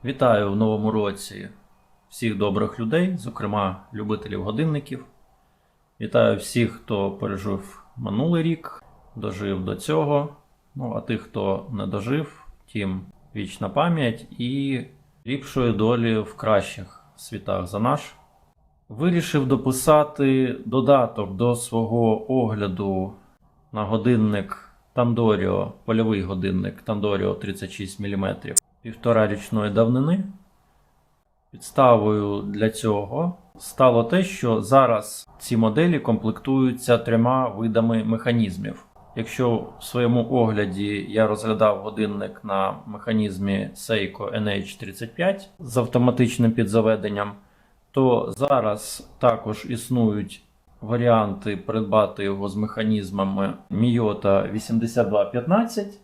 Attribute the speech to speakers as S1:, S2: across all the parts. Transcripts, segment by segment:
S1: Вітаю в новому році всіх добрих людей, зокрема любителів годинників. Вітаю всіх, хто пережив минулий рік, дожив до цього. А тих, хто не дожив, тим вічна пам'ять і ліпшої долі в кращих світах за наш. Вирішив дописати додаток до свого огляду на годинник Tandorio, польовий годинник Tandorio 36 мм 1,5-річної давнини. Підставою для цього стало те, що зараз ці моделі комплектуються 3 видами механізмів. Якщо в своєму огляді я розглядав годинник на механізмі Seiko NH35 з автоматичним підзаведенням, то зараз також існують варіанти придбати його з механізмами Miyota 8215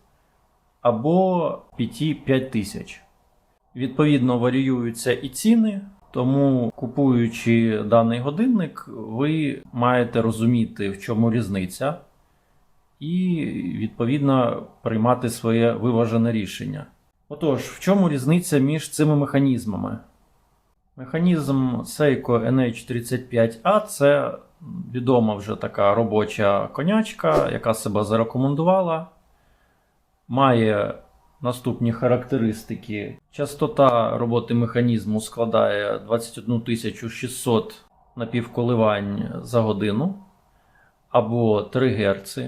S1: або PT 5000. Відповідно, варіюються і ціни, тому купуючи даний годинник, ви маєте розуміти, в чому різниця, і, відповідно, приймати своє виважене рішення. Отож, в чому різниця між цими механізмами? Механізм Seiko NH35A – це відома вже така робоча конячка, яка себе зарекомендувала. Має наступні характеристики. Частота роботи механізму складає 21 600 напівколивань за годину або 3 Гц.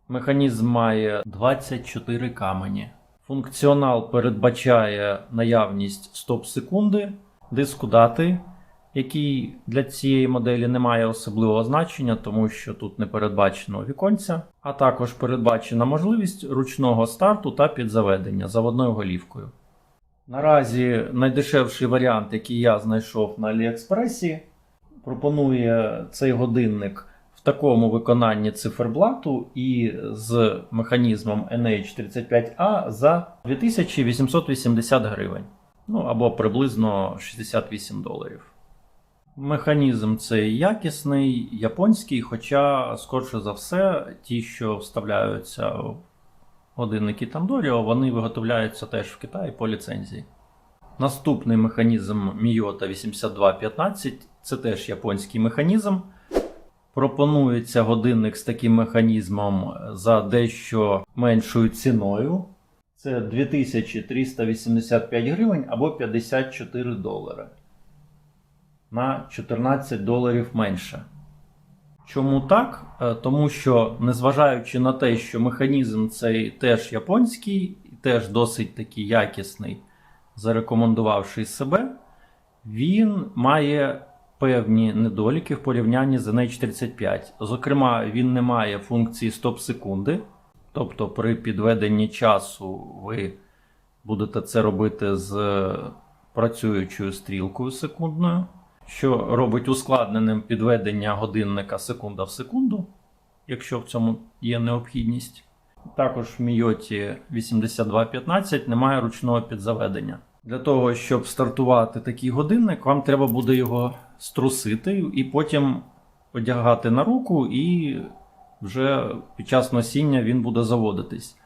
S1: Механізм має 24 камені. Функціонал передбачає наявність стоп-секунди, диску дати, який для цієї моделі не має особливого значення, тому що тут не передбачено віконця, а також передбачена можливість ручного старту та підзаведення заводною голівкою. Наразі найдешевший варіант, який я знайшов на Аліекспресі, пропонує цей годинник в такому виконанні циферблату і з механізмом NH35A за 2880 гривень, або приблизно $68. Механізм цей якісний, японський, хоча, скорше за все, ті, що вставляються в годинники Tandorio, вони виготовляються теж в Китаї по ліцензії. Наступний механізм Miyota 8215 – це теж японський механізм. Пропонується годинник з таким механізмом за дещо меншою ціною. Це 2385 гривень або $54. На $14 менше. Чому так? Тому що, незважаючи на те, що механізм цей теж японський, теж досить такий якісний, зарекомендувавши себе, він має певні недоліки в порівнянні з NH35. Зокрема, він не має функції стоп-секунди, тобто при підведенні часу ви будете це робити з працюючою стрілкою секундною, що робить ускладненим підведення годинника секунда в секунду, якщо в цьому є необхідність. Також в Miyota 8215 немає ручного підзаведення. Для того, щоб стартувати такий годинник, вам треба буде його струсити і потім одягати на руку, і вже під час носіння він буде заводитись.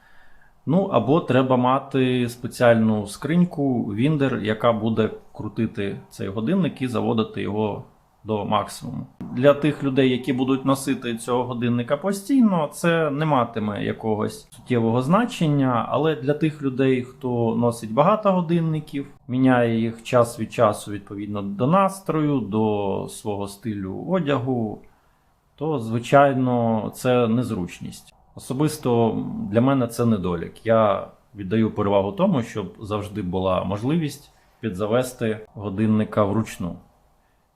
S1: Або треба мати спеціальну скриньку, віндер, яка буде крутити цей годинник і заводити його до максимуму. Для тих людей, які будуть носити цього годинника постійно, це не матиме якогось суттєвого значення, але для тих людей, хто носить багато годинників, міняє їх час від часу відповідно до настрою, до свого стилю одягу, то, звичайно, це незручність. Особисто для мене це недолік. Я віддаю перевагу тому, щоб завжди була можливість підзавести годинника вручну.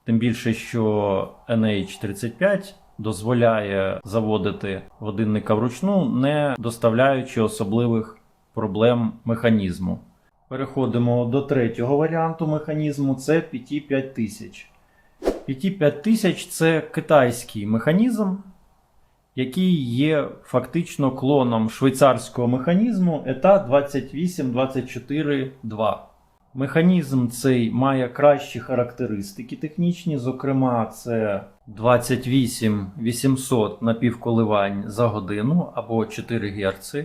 S1: Тим більше, що NH35 дозволяє заводити годинника вручну, не доставляючи особливих проблем механізму. Переходимо до третього варіанту механізму – це PT 5000. PT 5000 – це китайський механізм, який є фактично клоном швейцарського механізму ETA 2824-2. Механізм цей має кращі характеристики технічні, зокрема це 28 800 напівколивань за годину або 4 Гц.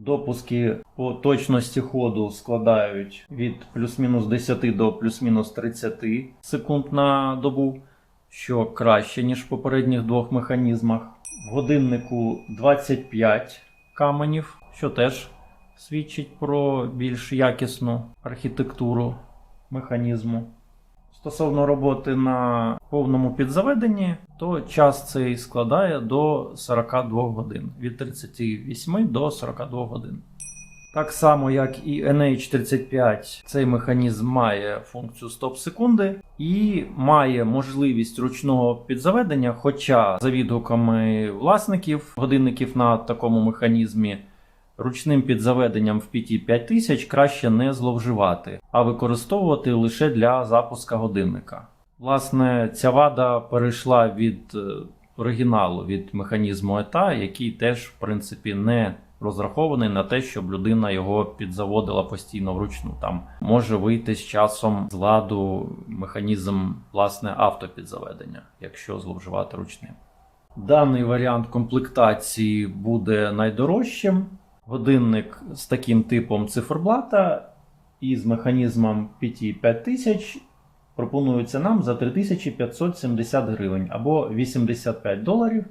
S1: Допуски по точності ходу складають від плюс-мінус 10 до плюс-мінус 30 секунд на добу, що краще, ніж в попередніх двох механізмах. В годиннику 25 каменів, що теж свідчить про більш якісну архітектуру механізму. Стосовно роботи на повному підзаведенні, то час цей складає до 42 годин, від 38 до 42 годин. Так само, як і NH35, цей механізм має функцію стоп-секунди і має можливість ручного підзаведення, хоча за відгуками власників годинників на такому механізмі ручним підзаведенням в PT 5000 краще не зловживати, а використовувати лише для запуска годинника. Власне, ця вада перейшла від оригіналу, від механізму ETA, який теж, в принципі, не розрахований на те, щоб людина його підзаводила постійно вручну. Там може вийти з часом з ладу механізм, власне, автопідзаведення, якщо зловживати ручним. Даний варіант комплектації буде найдорожчим. Годинник з таким типом циферблата і з механізмом PT 5000 пропонується нам за 3570 гривень або $85,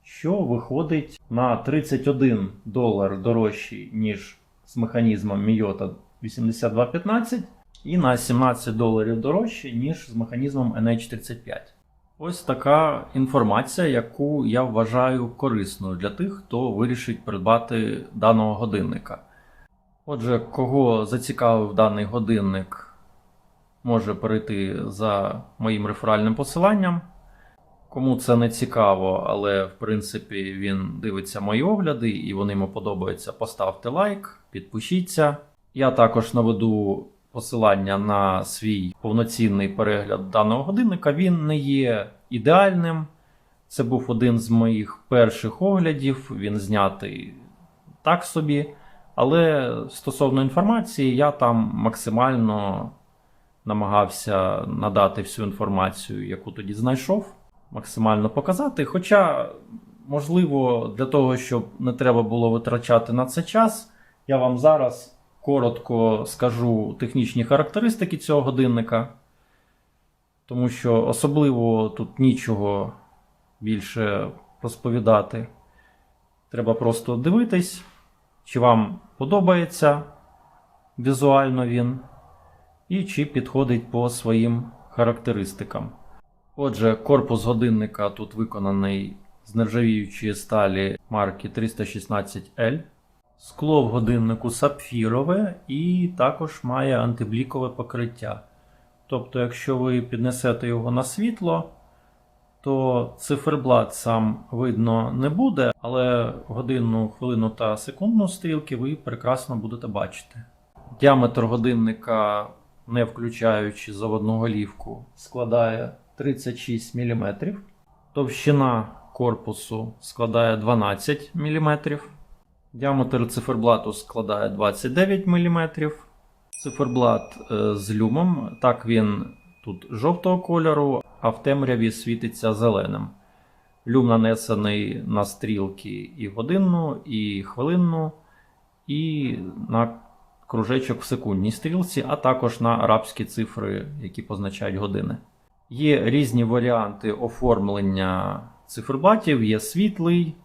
S1: що виходить на $31 дорожчий, ніж з механізмом Miyota 8215 і на $17 дорожче, ніж з механізмом NH35. Ось така інформація, яку я вважаю корисною для тих, хто вирішить придбати даного годинника. Отже, кого зацікавив даний годинник, може перейти за моїм реферальним посиланням. Кому це не цікаво, але в принципі він дивиться мої огляди і вони йому подобаються, поставте лайк, підпишіться. Я також наведу посилання на свій повноцінний перегляд даного годинника. Він не є ідеальним. Це був один з моїх перших оглядів, він знятий так собі. Але стосовно інформації, я там максимально намагався надати всю інформацію, яку тоді знайшов, максимально показати. Хоча, можливо, для того, щоб не треба було витрачати на це час, я вам зараз коротко скажу технічні характеристики цього годинника, тому що особливо тут нічого більше розповідати. Треба просто дивитись, чи вам подобається візуально він, і чи підходить по своїм характеристикам. Отже, корпус годинника тут виконаний з нержавіючої сталі марки 316L. Скло в годиннику сапфірове і також має антиблікове покриття. Тобто, якщо ви піднесете його на світло, то циферблат сам видно не буде, але годинну, хвилину та секундну стрілки ви прекрасно будете бачити. Діаметр годинника, не включаючи заводну голівку, складає 36 мм. Товщина корпусу складає 12 мм. Діаметр циферблату складає 29 мм. Циферблат з люмом, так він тут жовтого кольору, а в темряві світиться зеленим. Люм нанесений на стрілки і годинну, і хвилинну, і на кружечок в секундній стрілці, а також на арабські цифри, які позначають години. Є різні варіанти оформлення циферблатів, є світлий,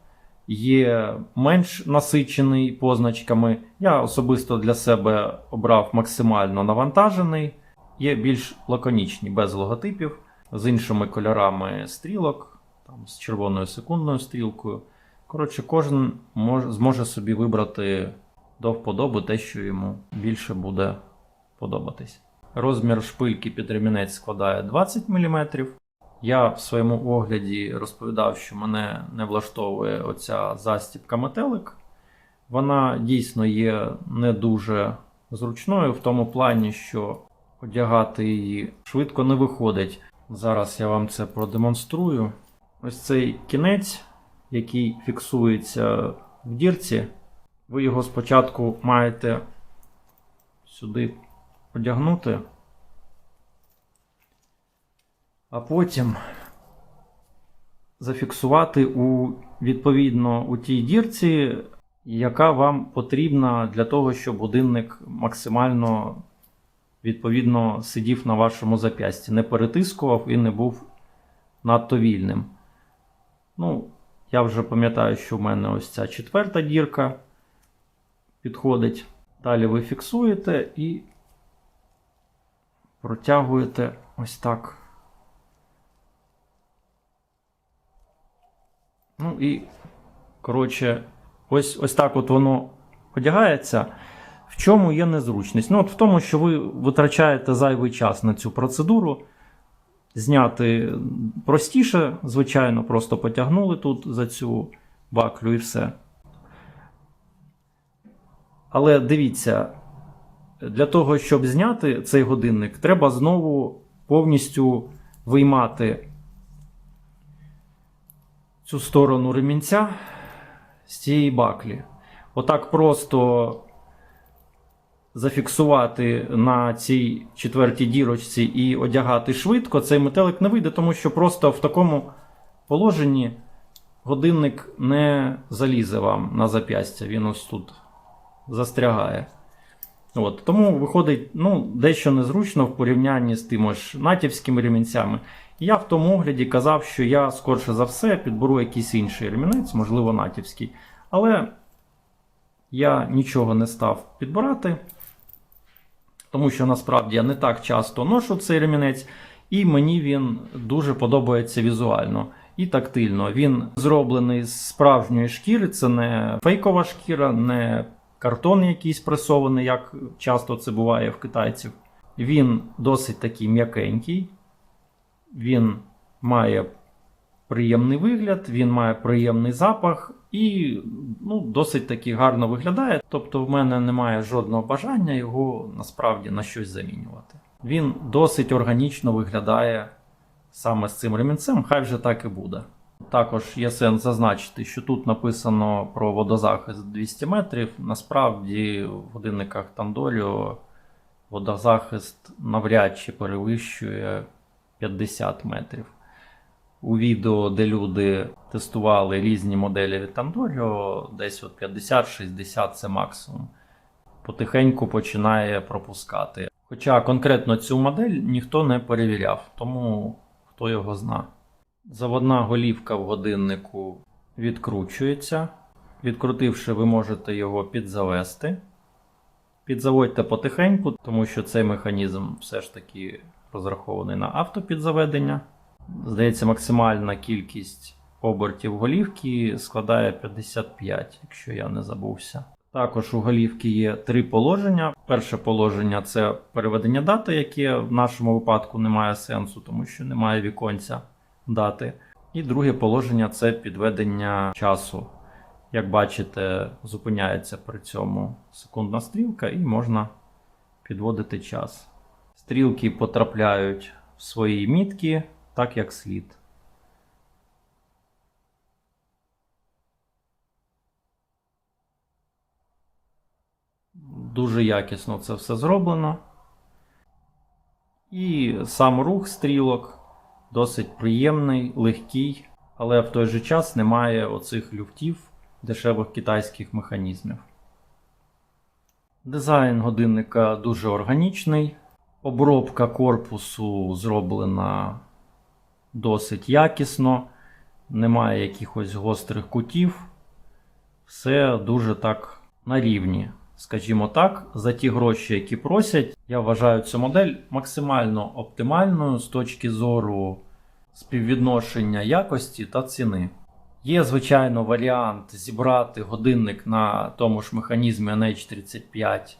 S1: є менш насичений позначками. Я особисто для себе обрав максимально навантажений. Є більш лаконічні, без логотипів, з іншими кольорами стрілок, там, з червоною секундною стрілкою. Коротше, кожен зможе собі вибрати до вподоби те, що йому більше буде подобатись. Розмір шпильки під ремінець складає 20 мм. Я в своєму огляді розповідав, що мене не влаштовує оця застібка метелик. Вона дійсно є не дуже зручною в тому плані, що одягати її швидко не виходить. Зараз я вам це продемонструю. Ось цей кінець, який фіксується в дірці, ви його спочатку маєте сюди одягнути, а потім зафіксувати відповідно у тій дірці, яка вам потрібна для того, щоб годинник максимально відповідно сидів на вашому зап'ясті, не перетискував і не був надто вільним. Ну, я вже пам'ятаю, що в мене ось ця 4-та дірка підходить. Далі ви фіксуєте і протягуєте ось так. Ну і, коротше, ось так от воно одягається. В чому є незручність? Ну, от в тому, що ви витрачаєте зайвий час на цю процедуру. Зняти простіше, звичайно, просто потягнули тут за цю баклю і все. Але дивіться, для того, щоб зняти цей годинник, треба знову повністю виймати цю сторону ремінця з цієї баклі. Отак просто зафіксувати на цій 4-й дірочці і одягати швидко, цей метелик не вийде, тому що просто в такому положенні годинник не залізе вам на зап'ястя, він ось тут застрягає. От, тому виходить дещо незручно в порівнянні з тими ж натівськими ремінцями. Я в тому огляді казав, що я скорше за все підберу якийсь інший ремінець, можливо натівський. Але я нічого не став підбирати, тому що насправді я не так часто ношу цей ремінець, і мені він дуже подобається візуально і тактильно. Він зроблений з справжньої шкіри, це не фейкова шкіра, не картон якийсь пресований, як часто це буває в китайців. Він досить такий м'якенький, він має приємний вигляд, він має приємний запах і досить таки гарно виглядає. Тобто в мене немає жодного бажання його насправді на щось замінювати. Він досить органічно виглядає саме з цим ремінцем, хай вже так і буде. Також є сенс зазначити, що тут написано про водозахист 200 метрів. Насправді в годинниках Tandoriu водозахист навряд чи перевищує 50 метрів. У відео, де люди тестували різні моделі від Tandoriu, десь 50-60 це максимум. Потихеньку починає пропускати. Хоча конкретно цю модель ніхто не перевіряв, тому хто його зна. Заводна голівка в годиннику відкручується. Відкрутивши, ви можете його підзавести. Підзаводьте потихеньку, тому що цей механізм все ж таки розрахований на автопідзаведення. Здається, максимальна кількість обертів голівки складає 55, якщо я не забувся. Також у голівки є 3 положення. Перше положення – це переведення дати, яке в нашому випадку не має сенсу, тому що немає віконця дати. І друге положення – це підведення часу. Як бачите, зупиняється при цьому секундна стрілка і можна підводити час. Стрілки потрапляють в свої мітки так, як слід. Дуже якісно це все зроблено. І сам рух стрілок досить приємний, легкий, але в той же час немає оцих люфтів дешевих китайських механізмів. Дизайн годинника дуже органічний. Обробка корпусу зроблена досить якісно, немає якихось гострих кутів. Все дуже так на рівні. Скажімо так, за ті гроші, які просять, я вважаю цю модель максимально оптимальною з точки зору співвідношення якості та ціни. Є, звичайно, варіант зібрати годинник на тому ж механізмі NH35,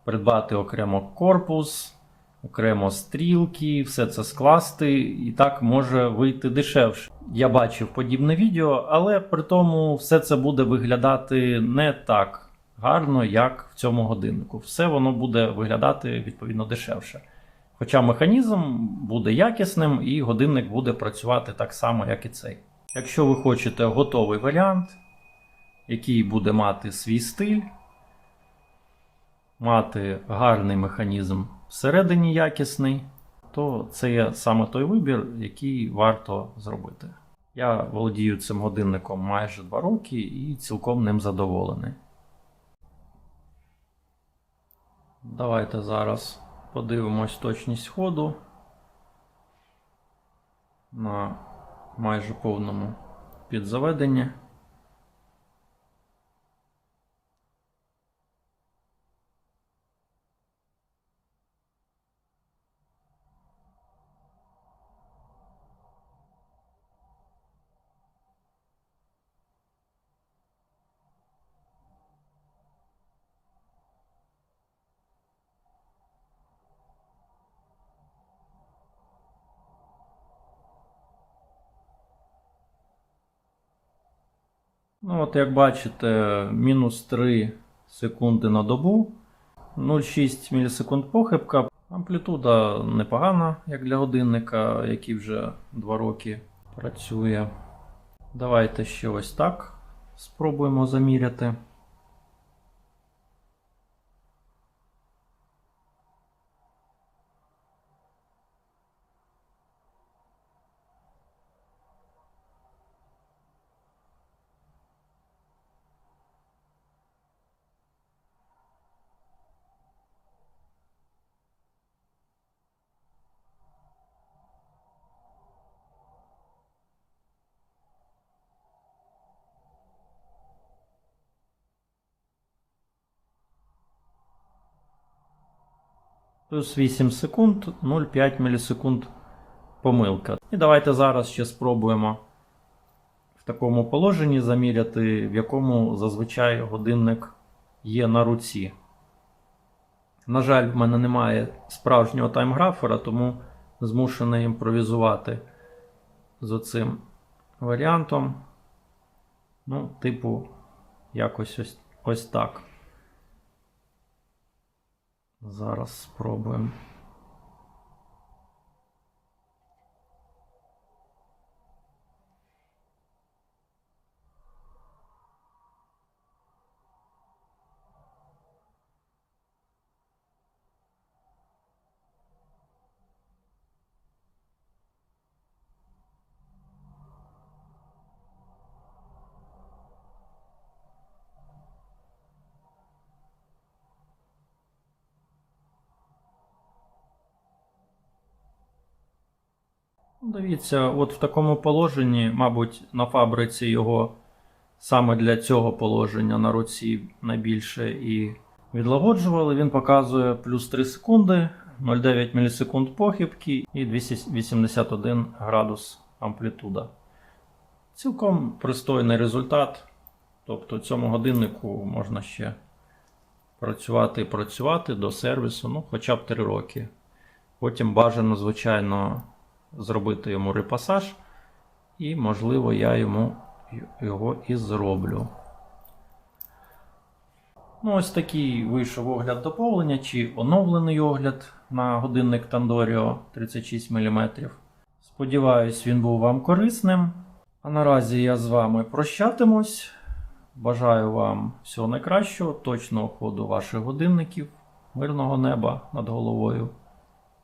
S1: придбати окремо корпус, окремо стрілки, все це скласти, і так може вийти дешевше. Я бачив подібне відео, але при тому все це буде виглядати не так гарно, як в цьому годиннику. Все воно буде виглядати відповідно дешевше. Хоча механізм буде якісним і годинник буде працювати так само, як і цей. Якщо ви хочете готовий варіант, який буде мати свій стиль, мати гарний механізм всередині якісний, то це є саме той вибір, який варто зробити. Я володію цим годинником майже 2 роки і цілком ним задоволений. Давайте зараз подивимось точність ходу на майже повному підзаведенні. Ну, от як бачите, мінус 3 секунди на добу, 0,6 мілісекунд похибка. Амплітуда непогана, як для годинника, який вже 2 роки працює. Давайте ще ось так спробуємо заміряти. Плюс 8 секунд, 0,5 мілісекунд помилка. І давайте зараз ще спробуємо в такому положенні заміряти, в якому зазвичай годинник є на руці. На жаль, в мене немає справжнього таймграфера, тому змушений імпровізувати з оцим варіантом. Ну, типу, якось ось так. Зараз спробуємо. Дивіться, от в такому положенні, мабуть, на фабриці його саме для цього положення на руці найбільше і відлагоджували. Він показує плюс 3 секунди, 0,9 мілісекунд похибки і 281 градус амплітуда. Цілком пристойний результат. Тобто цьому годиннику можна ще працювати і працювати до сервісу, ну, хоча б 3 роки. Потім бажано, звичайно, зробити йому репасаж, і, можливо, я його і зроблю. Ну, ось такий вийшов огляд доповнення, чи оновлений огляд на годинник Tandorio 36 мм. Сподіваюсь, він був вам корисним. А наразі я з вами прощатимусь. Бажаю вам всього найкращого, точного ходу ваших годинників, мирного неба над головою.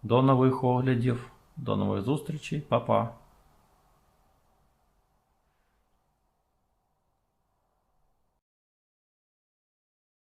S1: До нових оглядів, до нових зустрічей, па-па!